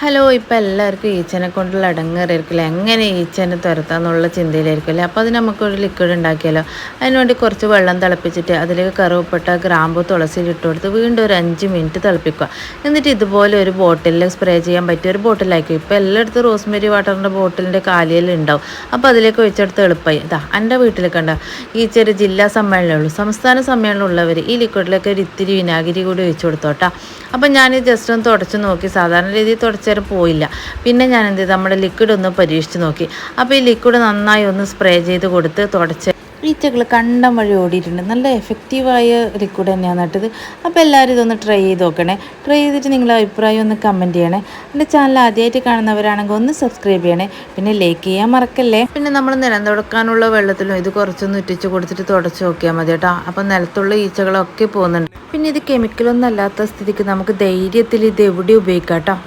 Hello ഇപ്പോൾ എല്ലാവർക്കും ഈച്ചനെ കൊണ്ടുള്ള ഇടങ്ങേറായിരിക്കില്ല എങ്ങനെ ഈച്ചനെ തുരത്താന്നുള്ള ചിന്തയിലായിരിക്കില്ലേ. അപ്പോൾ അത് നമുക്കൊരു ലിക്വിഡ് ഉണ്ടാക്കിയാലോ. അതിനുവേണ്ടി കുറച്ച് വെള്ളം തിളപ്പിച്ചിട്ട് അതിലേക്ക് കറുവപ്പട്ട ഗ്രാമ്പു തുളസി ഇട്ട് കൊടുത്ത് വീണ്ടും ഒരു 5 മിനിറ്റ് തിളപ്പിക്കുക. എന്നിട്ട് ഇതുപോലെ ഒരു ബോട്ടിലിൽ സ്പ്രേ ചെയ്യാൻ പറ്റിയ ഒരു ബോട്ടിലാക്കി. ഇപ്പോൾ എല്ലായിടത്തും റോസ്മേരി വാട്ടറിൻ്റെ ബോട്ടിലിൻ്റെ കാലിയിൽ ഉണ്ടാവും. അപ്പോൾ അതിലേക്ക് ഒഴിച്ചെടുത്ത് എളുപ്പമായി. ഇതാ എൻ്റെ വീട്ടിലേക്ക് കണ്ട ഈച്ചൊരു ജില്ലാ സമ്മേളനമുള്ളൂ. സംസ്ഥാന സമ്മേളനമുള്ളവർ ഈ ലിക്വിഡിലേക്ക് ഒരു ഇത്തിരി വിനാഗിരി കൂടി ഒഴിച്ചു കൊടുത്തോട്ടാ. അപ്പം ഞാൻ ജസ്റ്റ് ഒന്ന് തുടച്ച് നോക്കി. സാധാരണ രീതിയിൽ തുടച്ചേരം പോയില്ല. പിന്നെ ഞാൻ എന്ത് ചെയ്തു, നമ്മുടെ ലിക്വിഡ് ഒന്ന് പരീക്ഷിച്ച് നോക്കി. അപ്പോൾ ഈ ലിക്വിഡ് നന്നായി ഒന്ന് സ്പ്രേ ചെയ്ത് കൊടുത്ത് തുടച്ച് ഈച്ചകൾ കണ്ടം വഴി ഓടിയിട്ടുണ്ട്. നല്ല എഫക്റ്റീവായ ലിക്വിഡ് തന്നെയാണ് നട്ടത്. അപ്പോൾ എല്ലാവരും ഇതൊന്ന് ട്രൈ ചെയ്ത് നോക്കണേ. ട്രൈ ചെയ്തിട്ട് നിങ്ങളുടെ അഭിപ്രായം ഒന്ന് കമൻറ്റ് ചെയ്യണേ. എൻ്റെ ചാനൽ ആദ്യമായിട്ട് കാണുന്നവരാണെങ്കിൽ ഒന്ന് സബ്സ്ക്രൈബ് ചെയ്യണേ. പിന്നെ ലൈക്ക് ചെയ്യാൻ മറക്കല്ലേ. പിന്നെ നമ്മൾ നിലം തുടക്കാനുള്ള വെള്ളത്തിലും ഇത് കുറച്ചൊന്ന് ഇറ്റിച്ച് കൊടുത്തിട്ട് തുടച്ച് നോക്കിയാൽ മതി കേട്ടോ. അപ്പം നിലത്തുള്ള ഈച്ചകളൊക്കെ പോകുന്നുണ്ട്. പിന്നെ ഇത് കെമിക്കലൊന്നും അല്ലാത്ത സ്ഥിതിക്ക് നമുക്ക് ധൈര്യത്തിൽ ഇത് എവിടെ ഉപയോഗിക്കാം കേട്ടോ.